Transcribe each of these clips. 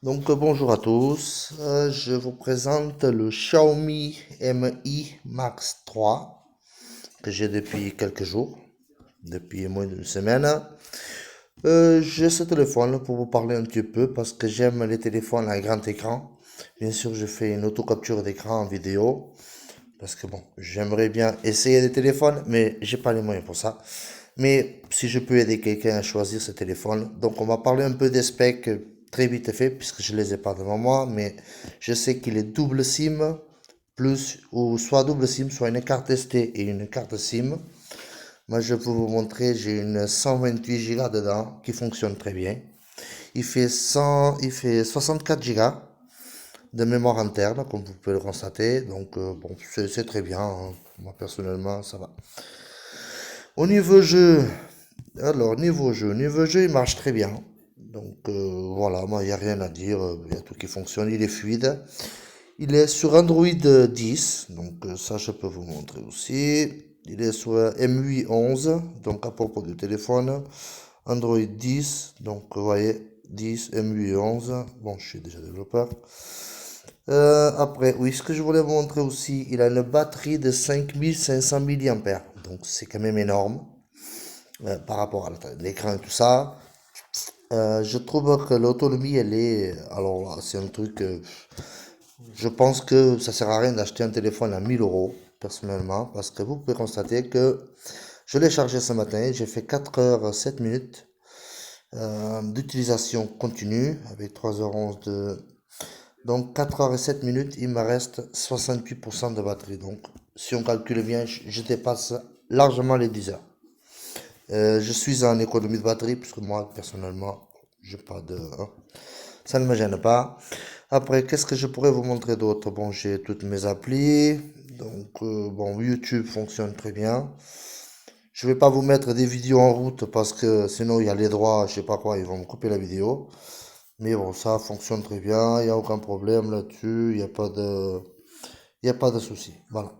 Bonjour à tous. Je vous présente le Xiaomi Mi Max 3 que j'ai depuis quelques jours, depuis moins d'une semaine. J'ai ce téléphone pour vous parler un petit peu parce que j'aime les téléphones à grand écran. Bien sûr, je fais une auto-capture d'écran en vidéo parce que bon, j'aimerais bien essayer des téléphones, mais j'ai pas les moyens pour ça. Mais si je peux aider quelqu'un à choisir ce téléphone, donc on va parler un peu des specs très vite fait, puisque je les ai pas devant moi, mais je sais qu'il est double SIM, plus, ou soit double SIM, soit une carte SD et une carte SIM. Moi, je peux vous montrer, j'ai une 128 Go dedans, qui fonctionne très bien. Il fait 64 Go de mémoire interne, comme vous pouvez le constater. Donc, bon, c'est très bien, hein. Moi, personnellement, ça va. Au niveau jeu, niveau jeu, il marche très bien. Voilà, moi, il n'y a rien à dire. Il y a tout qui fonctionne, il est fluide. Il est sur Android 10, ça, je peux vous montrer aussi. Il est sur MUI 11, donc à propos du téléphone. Android 10, vous voyez, 10, MUI 11. Bon, je suis déjà développeur. Après, oui, ce que je voulais vous montrer aussi, il a une batterie de 5500 mAh. Donc, c'est quand même énorme par rapport à l'écran et tout ça. Je trouve que l'autonomie, elle est. Alors là, c'est un truc. Je pense que ça sert à rien d'acheter un téléphone à 1000 euros, personnellement, parce que vous pouvez constater que je l'ai chargé ce matin, j'ai fait 4 heures 7 minutes d'utilisation continue, avec 3h11 de. Donc 4 heures et 7 minutes, il me reste 68% de batterie. Donc si on calcule bien, je dépasse largement les 10 heures. Je suis en économie de batterie, puisque moi, personnellement, j'ai pas de, hein, ça ne me gêne pas. Après, qu'est-ce que je pourrais vous montrer d'autre? Bon, j'ai toutes mes applis. Bon, YouTube fonctionne très bien. Je vais pas vous mettre des vidéos en route parce que sinon il y a les droits, je sais pas quoi, ils vont me couper la vidéo. Mais bon, ça fonctionne très bien, il n'y a aucun problème là-dessus, il y a pas de souci. Voilà.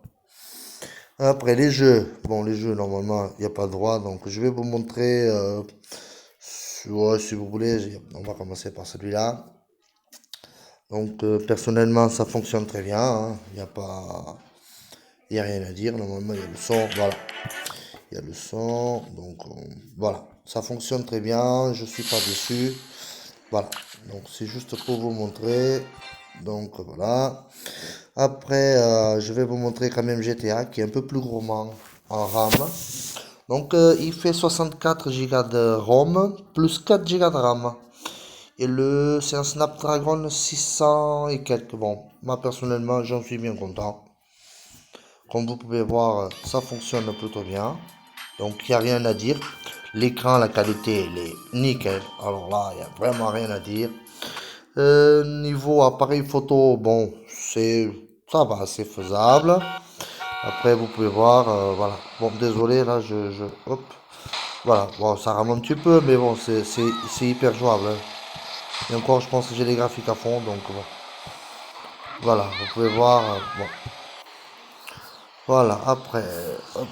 Après, les jeux. Bon, les jeux, normalement, il n'y a pas de droit, donc je vais vous montrer. Ouais, si vous voulez, on va commencer par celui-là. Personnellement, ça fonctionne très bien, hein. Il n'y a pas, il y a rien à dire. Normalement, il y a le son. Voilà. Il y a le son. Voilà. Ça fonctionne très bien. Je suis pas déçu. Voilà. Donc, c'est juste pour vous montrer. Voilà. Après, je vais vous montrer quand même GTA qui est un peu plus gourmand en RAM. Il fait 64 Go de ROM plus 4 Go de RAM. C'est un Snapdragon 600 et quelques. Bon, moi personnellement, j'en suis bien content. Comme vous pouvez voir, ça fonctionne plutôt bien. Donc, il n'y a rien à dire. L'écran, la qualité, elle est nickel. Alors là, il n'y a vraiment rien à dire. Niveau appareil photo, bon, ça va, c'est faisable. Après, vous pouvez voir, voilà. Bon, désolé, là, hop. Voilà, bon, ça rame un petit peu, mais bon, c'est hyper jouable, hein. Et encore, je pense que j'ai les graphiques à fond, donc bon. Voilà, vous pouvez voir. Bon, voilà, après, hop,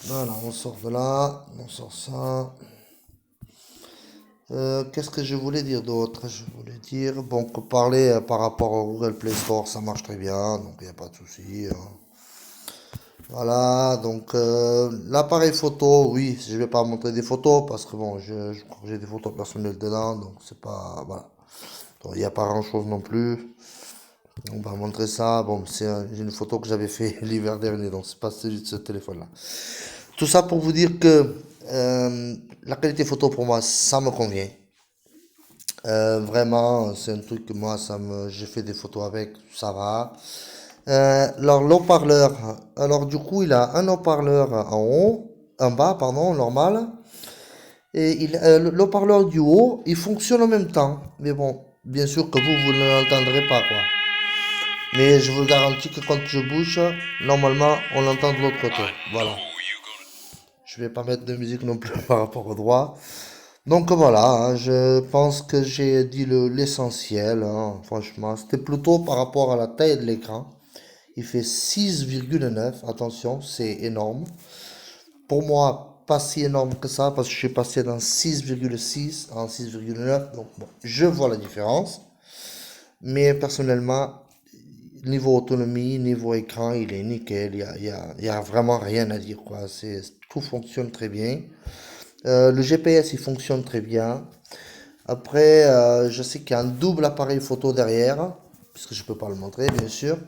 voilà, on sort de là, on sort ça. Qu'est-ce que je voulais dire d'autre? Je voulais dire, bon, que parler par rapport au Google Play Store, ça marche très bien, donc il n'y a pas de souci, hein. Voilà, l'appareil photo, oui, je vais pas montrer des photos parce que bon, je crois que j'ai des photos personnelles dedans, donc c'est pas, voilà. Donc, il n'y a pas grand-chose non plus. On va montrer ça. Bon, j'ai une photo que j'avais fait l'hiver dernier, donc c'est pas celui de ce téléphone-là. Tout ça pour vous dire que la qualité photo pour moi, ça me convient. Vraiment, c'est un truc que moi, j'ai fait des photos avec, ça va. Alors, l'haut-parleur, alors du coup, il a un haut-parleur en haut, en bas, pardon, normal. Et le haut-parleur du haut, il fonctionne en même temps. Mais bon, bien sûr que vous ne l'entendrez pas, quoi. Mais je vous garantis que quand je bouge, normalement, on l'entend de l'autre côté. Voilà. Je vais pas mettre de musique non plus par rapport au droit. Donc voilà, hein, je pense que j'ai dit l'essentiel, hein. Franchement, c'était plutôt par rapport à la taille de l'écran. Il fait 6,9. Attention, c'est énorme. Pour moi, pas si énorme que ça parce que je suis passé dans 6,6 en 6,9. Donc bon, je vois la différence. Mais personnellement, niveau autonomie, niveau écran, il est nickel. Il y a vraiment rien à dire, quoi. Tout fonctionne très bien. Le GPS, il fonctionne très bien. Après, je sais qu'il y a un double appareil photo derrière, puisque je peux pas le montrer, bien sûr.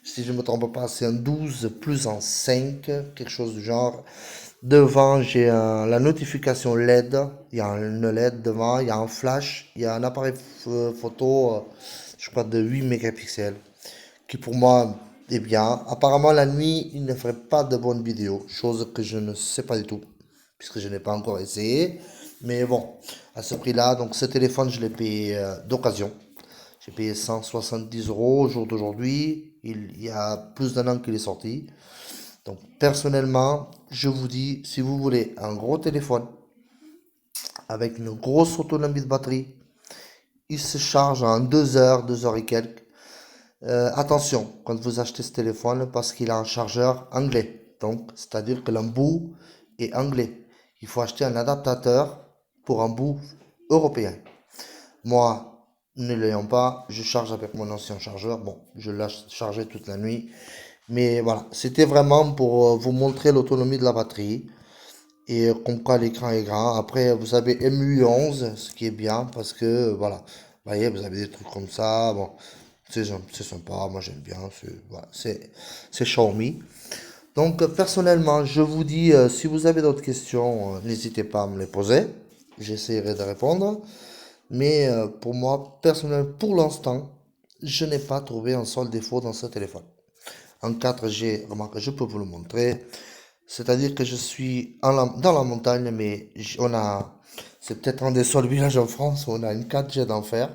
Si je ne me trompe pas, c'est un 12 plus en 5, quelque chose du genre. Devant, j'ai la notification LED. Il y a une LED devant, il y a un flash, il y a un appareil photo, je crois, de 8 mégapixels, qui pour moi est bien. Apparemment, la nuit, il ne ferait pas de bonnes vidéos, chose que je ne sais pas du tout, puisque je n'ai pas encore essayé. Mais bon, à ce prix-là, donc ce téléphone, je l'ai payé d'occasion. J'ai payé 170 euros au jour d'aujourd'hui. Il y a plus d'un an qu'il est sorti. Donc personnellement, je vous dis, si vous voulez un gros téléphone avec une grosse autonomie de batterie, il se charge en 2 heures, 2 heures et quelques. Attention quand vous achetez ce téléphone parce qu'il a un chargeur anglais. Donc, c'est-à-dire que l'embout est anglais. Il faut acheter un adaptateur pour un bout européen. Moi, ne l'ayant pas, je charge avec mon ancien chargeur. Bon, je l'ai chargé toute la nuit. Mais voilà, c'était vraiment pour vous montrer l'autonomie de la batterie. Et comme quoi l'écran est grand. Après, vous avez MUI 11, ce qui est bien parce que, voilà, vous voyez, vous avez des trucs comme ça. Bon, c'est sympa, moi j'aime bien. Voilà, c'est Xiaomi. Donc, personnellement, je vous dis, si vous avez d'autres questions, n'hésitez pas à me les poser. J'essaierai de répondre. Mais pour moi, personnellement, pour l'instant, je n'ai pas trouvé un seul défaut dans ce téléphone. En 4G, remarque, je peux vous le montrer. C'est-à-dire que je suis dans la montagne, mais c'est peut-être un des seuls villages en France où on a une 4G d'enfer.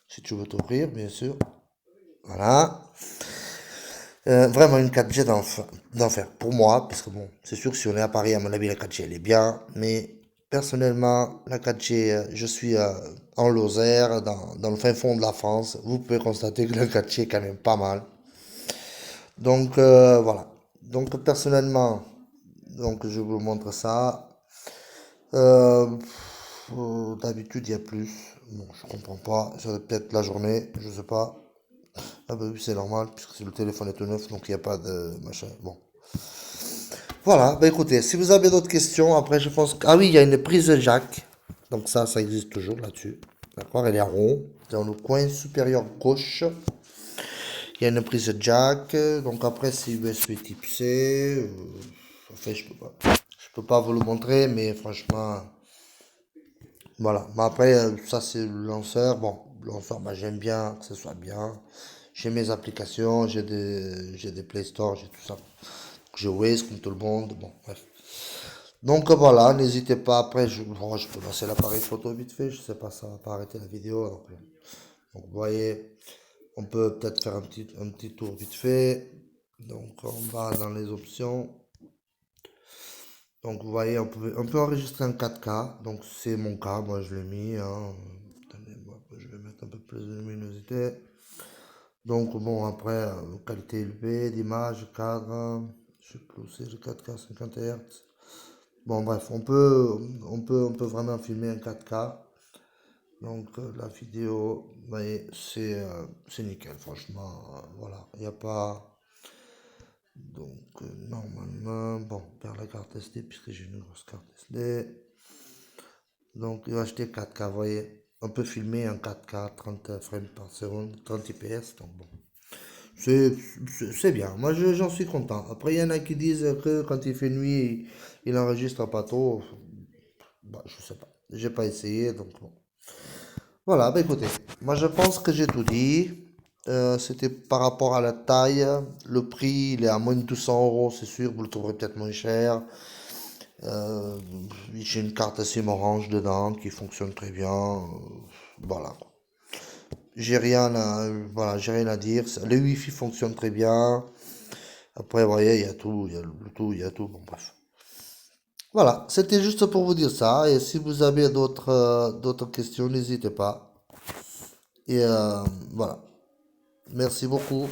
Si tu veux t'ouvrir, bien sûr. Voilà. Vraiment une 4G d'enfer. Pour moi, parce que bon, c'est sûr que si on est à Paris, à mon avis, la 4G, elle est bien. Mais personnellement, la 4G, je suis en Lozère, dans le fin fond de la France. Vous pouvez constater que la 4G est quand même pas mal. Donc, voilà. Donc, personnellement, donc, je vous montre ça. Euh, D'habitude, il y a plus. Bon, je comprends pas. C'est peut-être la journée, je sais pas. Ah bah oui, c'est normal, puisque le téléphone est tout neuf, donc il n'y a pas de machin. Bon. Voilà, bah écoutez, si vous avez d'autres questions, après je pense que... Ah oui, il y a une prise jack. Donc ça existe toujours là-dessus. D'accord, elle est en rond. Dans le coin supérieur gauche, il y a une prise jack. Donc après, c'est USB type C. Enfin, je peux pas vous le montrer, mais franchement... Voilà, mais après, ça c'est le lanceur. Bon, le lanceur, bah, j'aime bien que ce soit bien. J'ai mes applications, j'ai des Play Store, j'ai tout ça. J'ai OS comme tout le monde. Bon, bref. Donc voilà, n'hésitez pas. Après, je peux lancer l'appareil photo vite fait. Je sais pas, ça va pas arrêter la vidéo. Donc, vous voyez, on peut peut-être faire un petit tour vite fait. Donc on va dans les options. Donc vous voyez, on peut enregistrer en 4K. Donc c'est mon cas, moi je l'ai mis, hein. Attendez, moi, je vais mettre un peu plus de luminosité. Donc bon, après, qualité élevée d'image, cadre, je sais plus, c'est le 4K 50 Hz. Bon bref, on peut vraiment filmer en 4K. Donc la vidéo, vous voyez, c'est nickel, franchement. Voilà, il n'y a pas... Donc, normalement, bon, vers la carte SD, puisque j'ai une grosse carte SD. Donc, il va acheter 4K, vous voyez. On peut filmer en 4K, 30 frames par seconde, 30 IPS. Donc, bon, c'est c'est bien. Moi, j'en suis content. Après, il y en a qui disent que quand il fait nuit, il enregistre pas trop. Bah, je sais pas. J'ai pas essayé, donc bon. Voilà, bah écoutez, moi je pense que j'ai tout dit. C'était par rapport à la taille. Le prix, il est à moins de 200 euros, c'est sûr. Vous le trouverez peut-être moins cher. Euh, j'ai une carte SIM Orange dedans qui fonctionne très bien. Voilà. Voilà, j'ai rien à dire. Le Wi-Fi fonctionne très bien. Après, vous voyez, il y a tout. Il y a le Bluetooth, il y a tout. Bon, bref. Voilà, c'était juste pour vous dire ça. Et si vous avez d'autres questions, n'hésitez pas. Et voilà. Merci beaucoup.